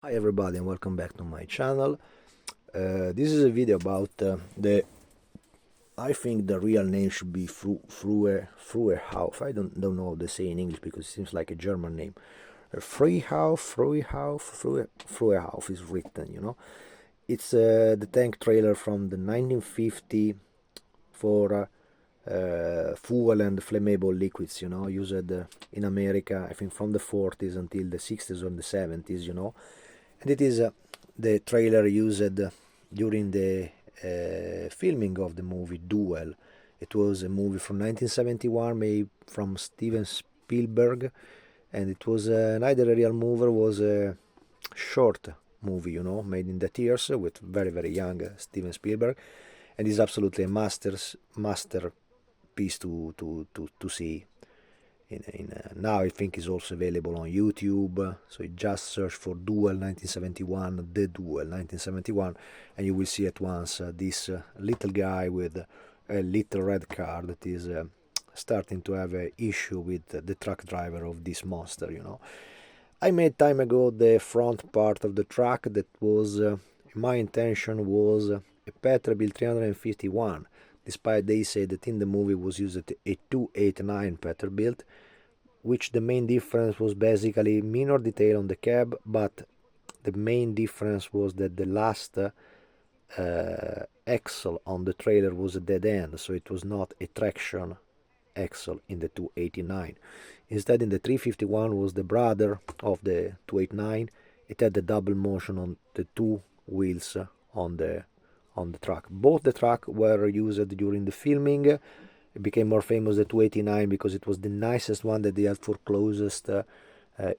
Hi everybody and welcome back to my channel. This is a video about I think the real name should be Fruehauf. I don't know how to say in English because it seems like a German name. Fruehauf is written. It's the tank trailer from the 1950 for fuel and flammable liquids, used in America, I think from the 40s until the 60s or the 70s. And it is the trailer used during the filming of the movie Duel. It was a movie from 1971 made from Steven Spielberg, and it was neither a real movie, was a short movie, made in that years with very very young Steven Spielberg, and is absolutely a masterpiece to see. Now I think is also available on YouTube. So you just search for Duel 1971, The Duel 1971, and you will see at once this little guy with a little red car that is starting to have an issue with the truck driver of this monster. I made time ago the front part of the truck that was, my intention was a Peterbilt 351, despite they say that in the movie was used a 289 Peterbilt, which the main difference was basically minor detail on the cab, but the main difference was that the last axle on the trailer was a dead end, so it was not a traction axle in the 289. Instead, in the 351 was the brother of the 289. It had the double motion on the two wheels on the truck. Both the truck were used during the filming. It became more famous the 289 because it was the nicest one that they had for closest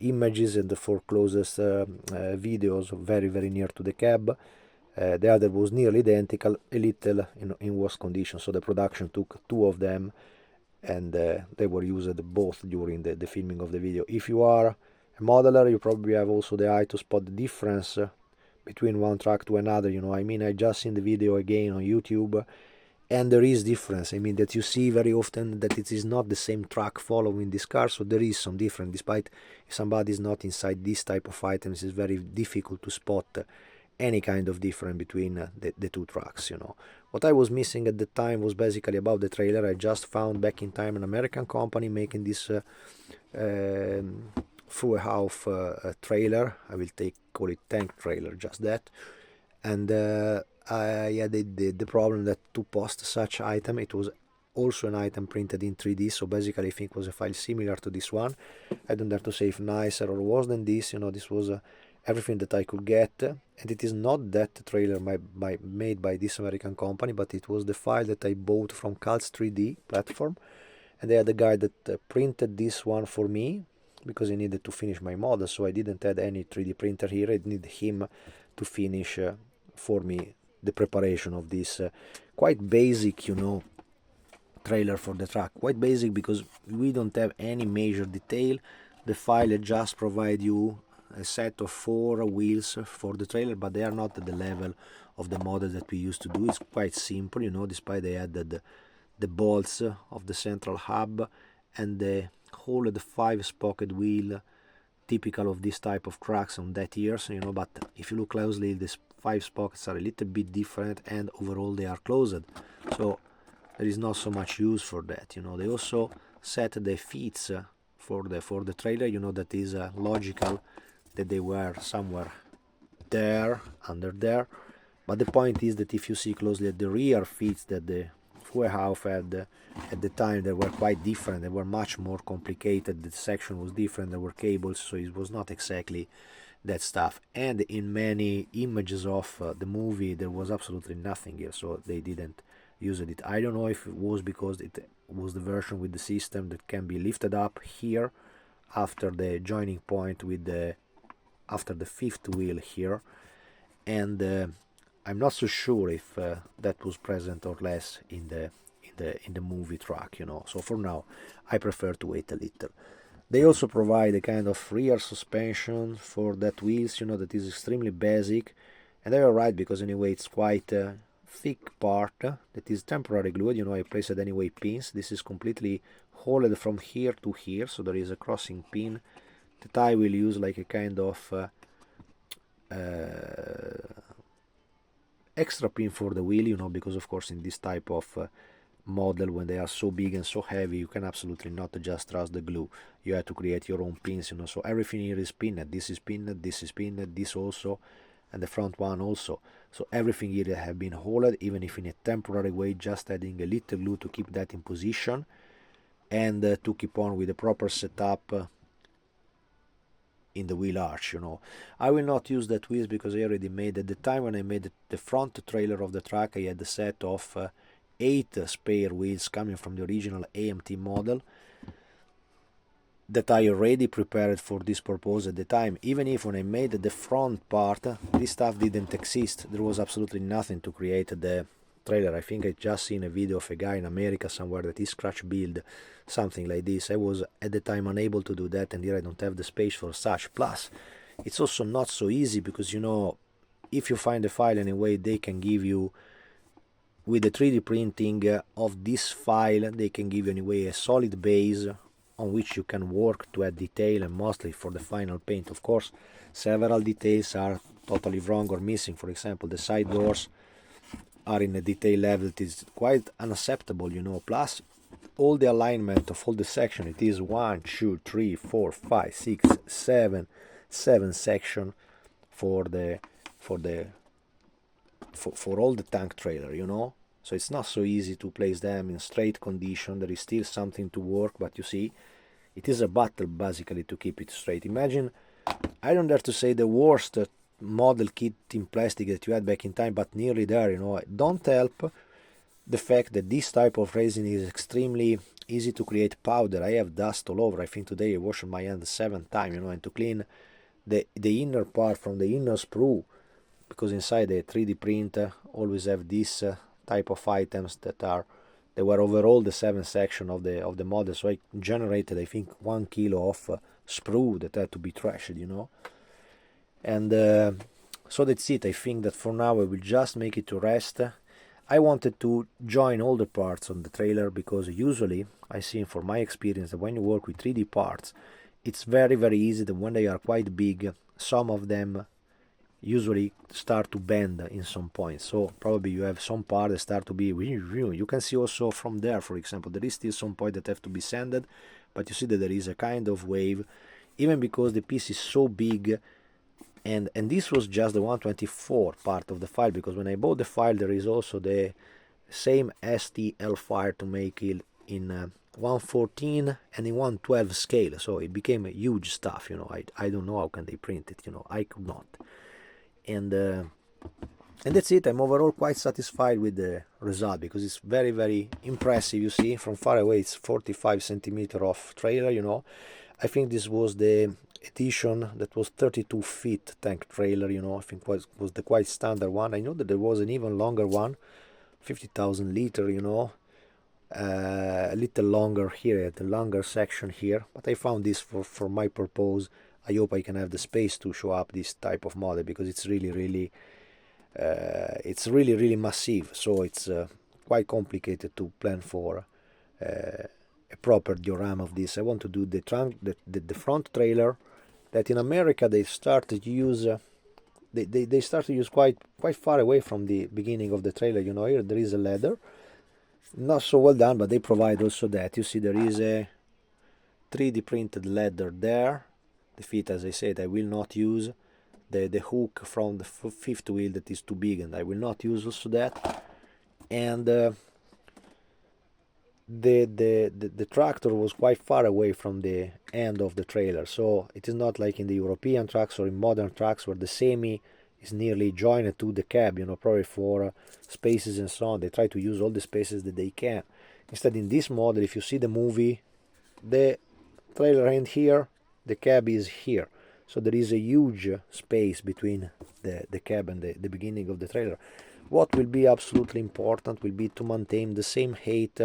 images and for closest videos, very very near to the cab. The other was nearly identical, a little in worse condition. So the production took two of them, and they were used both during the filming of the video. If you are a modeler, you probably have also the eye to spot the difference between one truck to another. I mean, I just seen the video again on YouTube, and there is difference. I mean, that you see very often that it is not the same truck following this car, so there is some difference. Despite if somebody is not inside this type of items, it's very difficult to spot any kind of difference between the two trucks. What I was missing at the time was basically about the trailer. I just found back in time an American company making this Fruehauf trailer. I will call it tank trailer, just that. And I had the problem that to post such item, it was also an item printed in 3D, so basically I think it was a file similar to this one. I don't have to say if nicer or worse than this. This was everything that I could get, and it is not that trailer made by this American company, but it was the file that I bought from Cults 3D platform, and they had a guy that printed this one for me because he needed to finish my model, so I didn't have any 3D printer here. I need him to finish for me the preparation of this quite basic, trailer for the truck. Quite basic because we don't have any major detail. The file just provide you a set of 4 wheels for the trailer, but they are not at the level of the model that we used to do. It's quite simple, despite they added the bolts of the central hub and the whole of the 5-spoke wheel typical of this type of trucks on that years, but if you look closely, these 5 spokes are a little bit different, and overall they are closed, so there is not so much use for that. They also set the feet for the trailer, that is logical that they were somewhere there, under there, but the point is that if you see closely at the rear feet that the Fruehauf had at the time, they were quite different. They were much more complicated. The section was different. There were cables, so it was not exactly that stuff. And in many images of the movie, there was absolutely nothing here, so they didn't use it. I don't know if it was because it was the version with the system that can be lifted up here after the joining point with after the 5th wheel here, and I'm not so sure if that was present or less in the movie truck. So for now, I prefer to wait a little. They also provide a kind of rear suspension for that wheels, that is extremely basic, and they are right because anyway it's quite a thick part that is temporarily glued. I placed anyway pins. This is completely hollowed from here to here, so there is a crossing pin that I will use like a kind of extra pin for the wheel, you know, because of course in this type of model, when they are so big and so heavy, you can absolutely not just trust the glue. You have to create your own pins, you know. So everything here is pinned. This is pinned, this is pinned, this also, and the front one also. So everything here have been holed, even if in a temporary way, just adding a little glue to keep that in position, and to keep on with the proper setup in the wheel arch, you know. I will not use that wheels because I already made, at the time when I made the front trailer of the truck, I had a set of 8 spare wheels coming from the original AMT model that I already prepared for this purpose at the time. Even if when I made the front part, this stuff didn't exist. There was absolutely nothing to create the trailer. I think I just seen a video of a guy in America somewhere that he scratch build something like this. I was at the time unable to do that, and here I don't have the space for such. Plus, it's also not so easy because, you know, if you find a file anyway, they can give you, with the 3D printing of this file, they can give you anyway a solid base on which you can work to add detail, and mostly for the final paint. Of course, several details are totally wrong or missing. For example, the side doors are in a detail level that is quite unacceptable, you know. Plus, all the alignment of all the section, it is 1, 2, 3, 4, 5, 6, 7 section for all the tank trailer, you know. So it's not so easy to place them in straight condition. There is still something to work, but you see, it is a battle basically to keep it straight. Imagine, I don't dare to say the worst model kit in plastic that you had back in time, but nearly there, you know. Don't help the fact that this type of resin is extremely easy to create powder. I have dust all over. I think today I washed my hands 7 times, you know, and to clean the inner part from the inner sprue, because inside the 3D print always have this type of items that were overall the 7 section of the model. So I generated, I think, 1 kilo of sprue that had to be trashed, you know. And so that's it. I think that for now I will just make it to rest. I wanted to join all the parts on the trailer because usually I see from my experience that when you work with 3D parts, it's very easy that when they are quite big, some of them usually start to bend in some points. So probably you have some part that start to be, you can see also from there, for example, there is still some point that have to be sanded, but you see that there is a kind of wave, even because the piece is so big. And this was just the 124 part of the file, because when I bought the file there is also the same STL file to make it in 114 and in 112 scale. So it became a huge stuff, you know. I don't know how can they print it, you know. I could not. And that's it. I'm overall quite satisfied with the result because it's very impressive. You see, from far away it's 45 centimeter of trailer, you know. I think this was the edition that was 32 feet tank trailer, you know. I think was the quite standard one. I know that there was an even longer one, 50,000 liter, you know, a little longer here at the longer section here, but I found this for my purpose. I hope I can have the space to show up this type of model because it's really massive. So it's quite complicated to plan for a proper diorama of this. I want to do the front trailer that in America they started to use. They start to use quite far away from the beginning of the trailer. You know, here there is a ladder, not so well done, but they provide also that. You see, there is a 3D printed ladder there. The feet, as I said, I will not use. The hook from the fifth wheel that is too big, and I will not use also that. And the tractor was quite far away from the end of the trailer, so it is not like in the European trucks or in modern trucks where the semi is nearly joined to the cab, you know, probably for spaces and so on. They try to use all the spaces that they can. Instead, in this model, if you see the movie, the trailer end here, the cab is here, so there is a huge space between the cab and the beginning of the trailer. What will be absolutely important will be to maintain the same height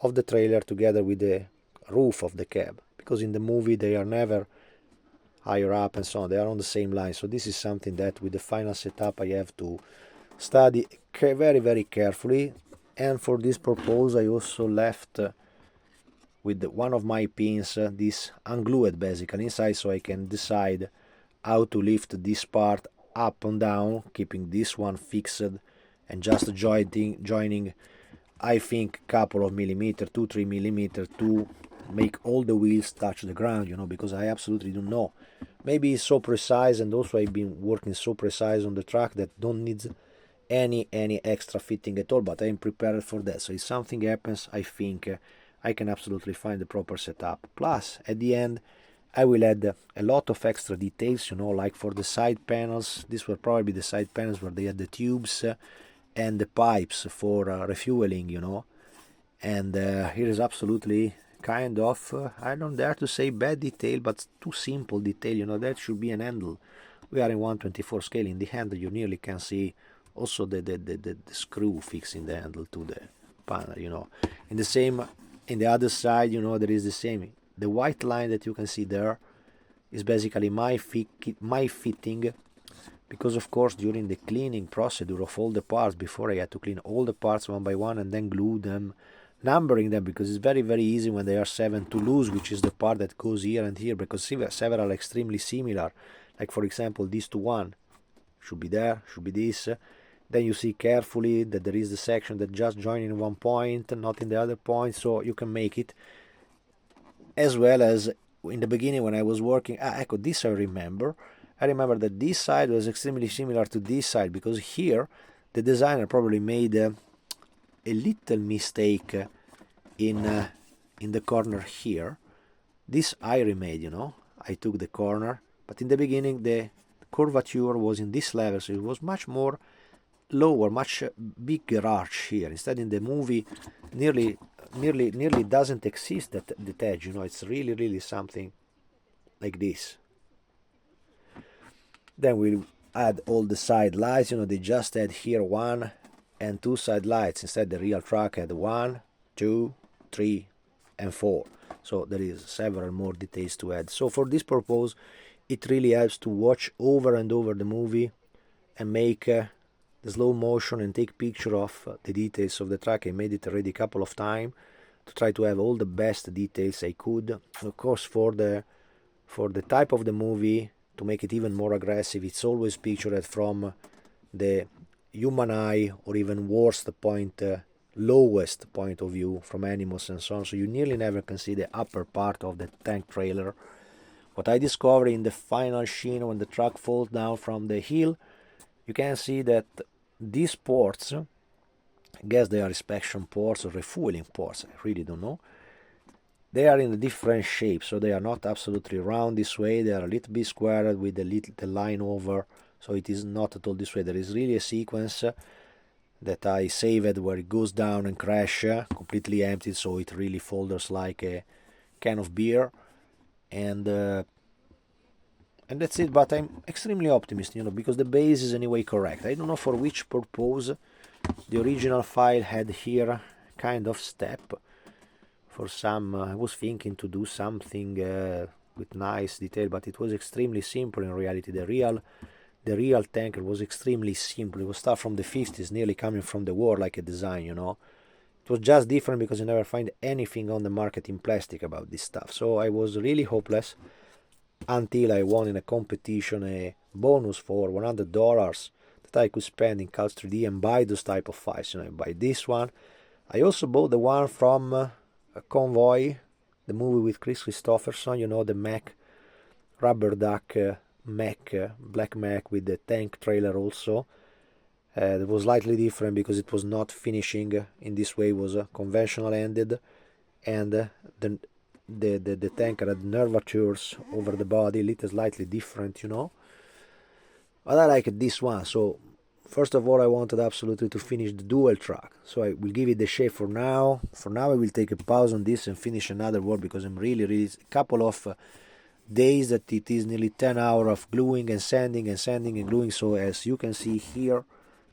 of the trailer together with the roof of the cab, because in the movie they are never higher up and so on, they are on the same line. So this is something that with the final setup I have to study very carefully, and for this purpose I also left with one of my pins this unglued basically inside, so I can decide how to lift this part up and down, keeping this one fixed, and just joining I think couple of millimeter, 2-3 millimeter, to make all the wheels touch the ground, because I absolutely don't know. Maybe it's so precise, and also I've been working so precise on the track that don't need any extra fitting at all, but I'm prepared for that. So if something happens, I think I can absolutely find the proper setup. Plus, at the end, I will add a lot of extra details, like for the side panels. These were probably the side panels where they had the tubes and the pipes for refueling, and here is absolutely kind of, I don't dare to say bad detail, but too simple detail, that should be an handle. We are in 1/24 scale. In the handle you nearly can see also the screw fixing the handle to the panel, in the same, in the other side, there is the same. The white line that you can see there is basically my fitting, because of course during the cleaning procedure of all the parts, before I had to clean all the parts one by one and then glue them, numbering them, because it's very easy when they are 7 to lose which is the part that goes here and here, because several are extremely similar. Like for example, this to one should be there, should be this. Then you see carefully that there is the section that just join in one point, not in the other point, so you can make it. As well as in the beginning when I was working, this I remember that this side was extremely similar to this side, because here the designer probably made a little mistake in the corner here. This I remade, I took the corner, but in the beginning the curvature was in this level, so it was much more lower, much bigger arch here. Instead in the movie nearly doesn't exist that edge, it's really something like this. Then we'll add all the side lights, they just had here 1 and 2 side lights. Instead the real truck had 1, 2, 3 and 4, so there is several more details to add. So for this purpose it really helps to watch over and over the movie and make the slow motion and take picture of the details of the track. I made it already a couple of times to try to have all the best details I could. Of course, for the type of the movie, to make it even more aggressive, it's always pictured from the human eye, or even worse, the lowest point of view from animals and so on, so you nearly never can see the upper part of the tank trailer. What I discovered in the final scene when the truck falls down from the hill, you can see that these ports, I guess they are inspection ports or refueling ports, I really don't know, they are in a different shape, so they are not absolutely round this way, they are a little bit squared with the line over, so it is not at all this way. There is really a sequence that I saved where it goes down and crash, completely empty, so it really folds like a can of beer, and that's it. But I'm extremely optimistic, because the base is anyway correct. I don't know for which purpose the original file had here kind of step. For some, I was thinking to do something with nice detail, but it was extremely simple in reality. The real tanker was extremely simple. It was stuff from the 50s, nearly coming from the war, like a design, It was just different because you never find anything on the market in plastic about this stuff. So I was really hopeless until I won in a competition a bonus for $100 that I could spend in Cult 3D and buy those type of files. I buy this one. I also bought the one from a Convoy, the movie with Chris Christopherson, the Mac, rubber duck Mac, black Mac with the tank trailer also. It was slightly different because it was not finishing in this way, it was conventional ended, and the tanker had nervatures over the body, a little slightly different, But I like this one. So first of all, I wanted absolutely to finish the Duel track, so I will give it the shape for now. For now, I will take a pause on this and finish another work, because I'm really a couple of days that it is nearly 10 hours of gluing and sanding and gluing. So as you can see here,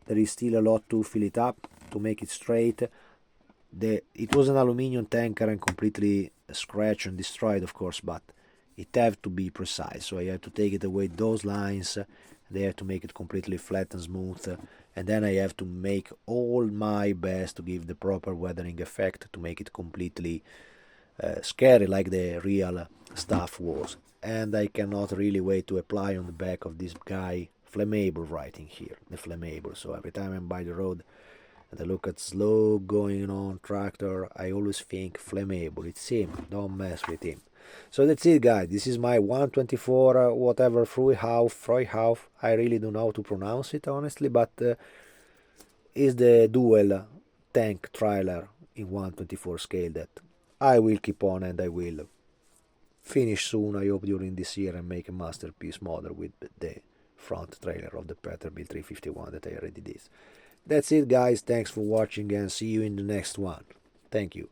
there is still a lot to fill it up to make it straight. It was an aluminium tanker and completely scratched and destroyed, of course, but it have to be precise, so I have to take it away those lines. They have to make it completely flat and smooth, and then I have to make all my best to give the proper weathering effect to make it completely scary like the real stuff was. And I cannot really wait to apply on the back of this guy flammable writing here, the flammable. So every time I'm by the road and I look at slow going on tractor, I always think flammable. It's him, don't mess with him. So that's it, guys. This is my 124 whatever Fruehauf. I really don't know how to pronounce it honestly, but is the Duel tank trailer in 124 scale that I will keep on, and I will finish soon, I hope during this year, and make a masterpiece model with the front trailer of the Peterbilt 351 that I already did. That's it, guys. Thanks for watching and see you in the next one. Thank you.